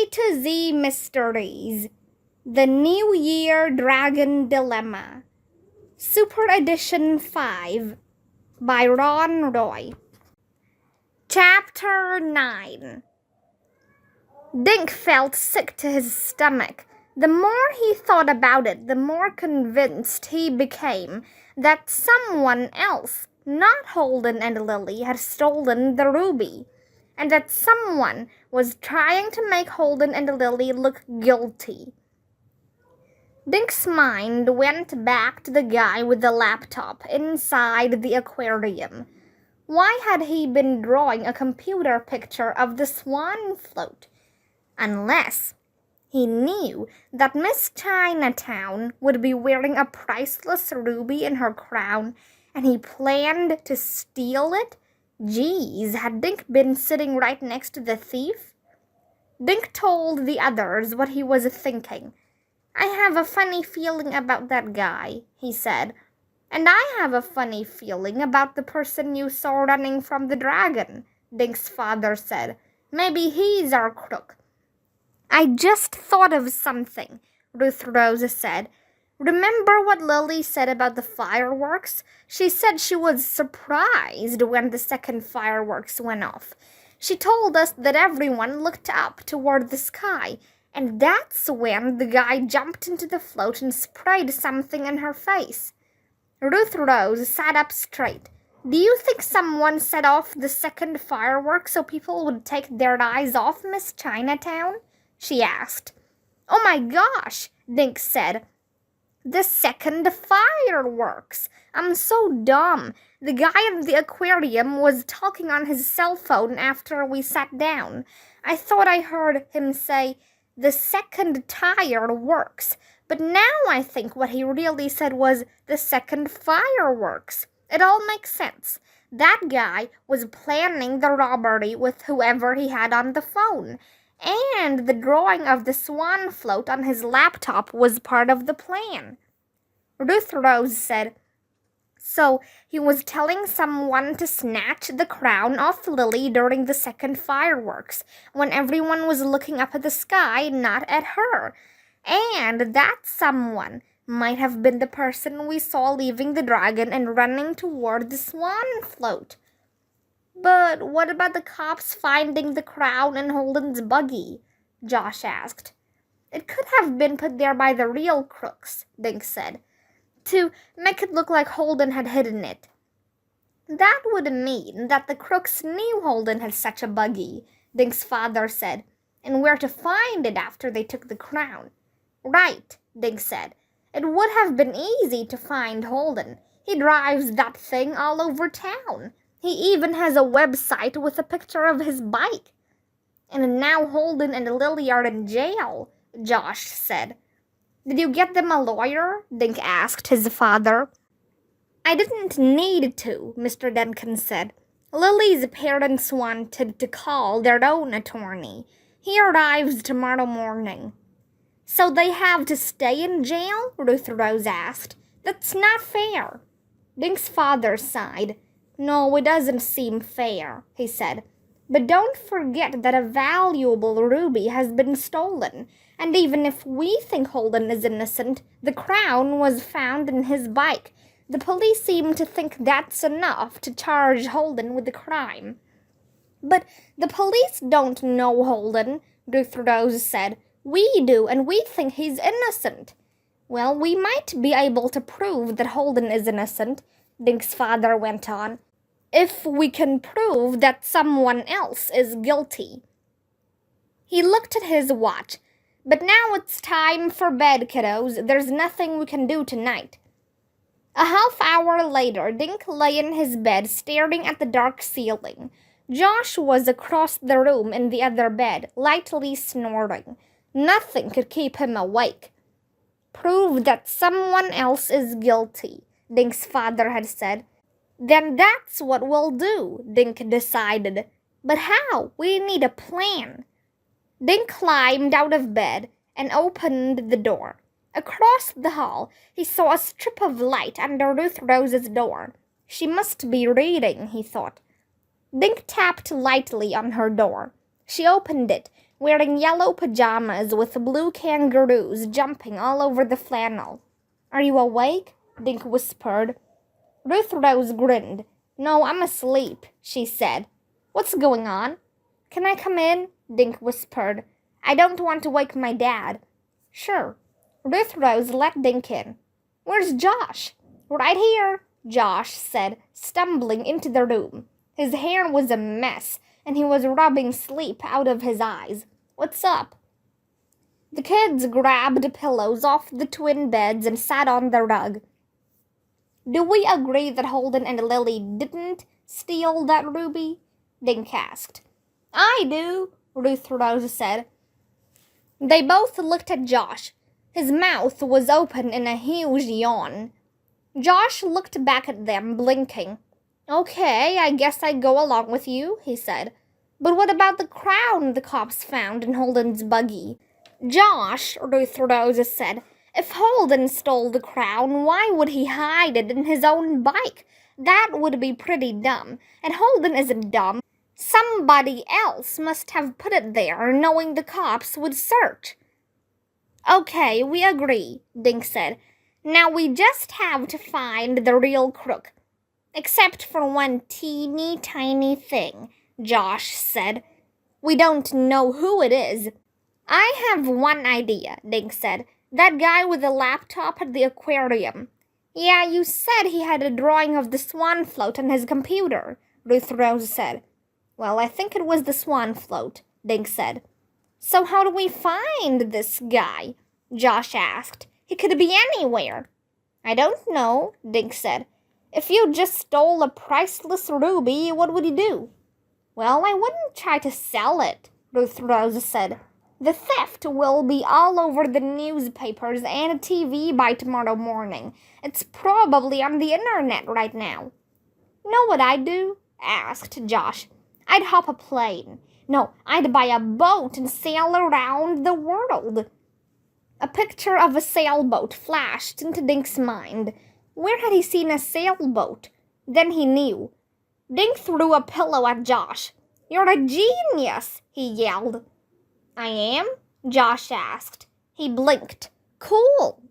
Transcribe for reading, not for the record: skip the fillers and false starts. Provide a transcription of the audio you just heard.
A to Z Mysteries, The New Year Dragon Dilemma, Super Edition 5 by Ron Roy. Chapter 9. Dink felt sick to his stomach. The more he thought about it, the more convinced he became that someone else, not Holden and Lily, had stolen the ruby, and that someone was trying to make Holden and Lily look guilty. Dink's mind went back to the guy with the laptop inside the aquarium. Why had he been drawing a computer picture of the swan float? Unless he knew that Miss Chinatown would be wearing a priceless ruby in her crown, and he planned to steal it? Geez, had Dink been sitting right next to the thief? Dink told the others what he was thinking. "I have a funny feeling about that guy," he said. "And I have a funny feeling about the person you saw running from the dragon," Dink's father said. "Maybe he's our crook." "I just thought of something," Ruth Rose said. "Remember what Lily said about the fireworks? She said she was surprised when the second fireworks went off. She told us that everyone looked up toward the sky, and that's when the guy jumped into the float and sprayed something in her face." Ruth Rose sat up straight. "Do you think someone set off the second firework so people would take their eyes off Miss Chinatown?" she asked. "Oh my gosh," Dink said. "The second fireworks! I'm so dumb. The guy in the aquarium was talking on his cell phone after we sat down. I thought I heard him say, 'The second tire works,' but now I think what he really said was, 'The second fireworks.' It all makes sense. That guy was planning the robbery with whoever he had on the phone, and the drawing of the swan float on his laptop was part of the plan." Ruth Rose said, "So he was telling someone to snatch the crown off Lily during the second fireworks, when everyone was looking up at the sky, not at her. And that someone might have been the person we saw leaving the dragon and running toward the swan float." "But what about the cops finding the crown in Holden's buggy?" Josh asked. "It could have been put there by the real crooks," Dink said, "to make it look like Holden had hidden it." "That would mean that the crooks knew Holden had such a buggy," Dink's father said, "and where to find it after they took the crown." "Right," Dink said. "It would have been easy to find Holden. He drives that thing all over town. He even has a website with a picture of his bike." "And now Holden and Lily are in jail," Josh said. "Did you get them a lawyer?" Dink asked his father. "I didn't need to," Mr. Denkin said. "Lily's parents wanted to call their own attorney. He arrives tomorrow morning." "So they have to stay in jail?" Ruth Rose asked. "That's not fair." Dink's father sighed. "No, it doesn't seem fair," he said. "But don't forget that a valuable ruby has been stolen. And even if we think Holden is innocent, the crown was found in his bike. The police seem to think that's enough to charge Holden with the crime." "But the police don't know Holden," Ruth Rose said. "We do, and we think he's innocent." "Well, we might be able to prove that Holden is innocent," Dink's father went on, "if we can prove that someone else is guilty." He looked at his watch. "But now it's time for bed, kiddos. There's nothing we can do tonight." A half hour later, Dink lay in his bed staring at the dark ceiling. Josh was across the room in the other bed, lightly snoring. Nothing could keep him awake. "Prove that someone else is guilty," Dink's father had said. "Then that's what we'll do," Dink decided. "But how? We need a plan." Dink climbed out of bed and opened the door. Across the hall, he saw a strip of light under Ruth Rose's door. She must be reading, he thought. Dink tapped lightly on her door. She opened it, wearing yellow pajamas with blue kangaroos jumping all over the flannel. "Are you awake?" Dink whispered. Ruth Rose grinned. "No, I'm asleep," she said. "What's going on?" "Can I come in?" Dink whispered. "I don't want to wake my dad." "Sure." Ruth Rose let Dink in. "Where's Josh?" "Right here," Josh said, stumbling into the room. His hair was a mess, and he was rubbing sleep out of his eyes. "What's up?" The kids grabbed pillows off the twin beds and sat on the rug. "Do we agree that Holden and Lily didn't steal that ruby?" Dink asked. "I do," Ruth Rose said. They both looked at Josh. His mouth was open in a huge yawn. Josh looked back at them, blinking. "Okay, I guess I go along with you," he said. "But what about the crown the cops found in Holden's buggy?" "Josh," Ruth Rose said, "if Holden stole the crown, why would he hide it in his own bike? That would be pretty dumb. And Holden isn't dumb. Somebody else must have put it there, knowing the cops would search." "Okay, we agree," Dink said. "Now we just have to find the real crook." "Except for one teeny tiny thing," Josh said. "We don't know who it is." "I have one idea," Dink said. "That guy with the laptop at the aquarium." "Yeah, you said he had a drawing of the swan float on his computer," Ruth Rose said. "Well, I think it was the swan float," Dink said. "So how do we find this guy?" Josh asked. "He could be anywhere." "I don't know," Dink said. "If you just stole a priceless ruby, what would you do?" "Well, I wouldn't try to sell it," Ruth Rose said. "The theft will be all over the newspapers and TV by tomorrow morning. It's probably on the internet right now." "Know what I'd do?" asked Josh. "I'd hop a plane. No, I'd buy a boat and sail around the world." A picture of a sailboat flashed into Dink's mind. Where had he seen a sailboat? Then he knew. Dink threw a pillow at Josh. "You're a genius!" he yelled. "I am?" Josh asked. He blinked. "Cool,"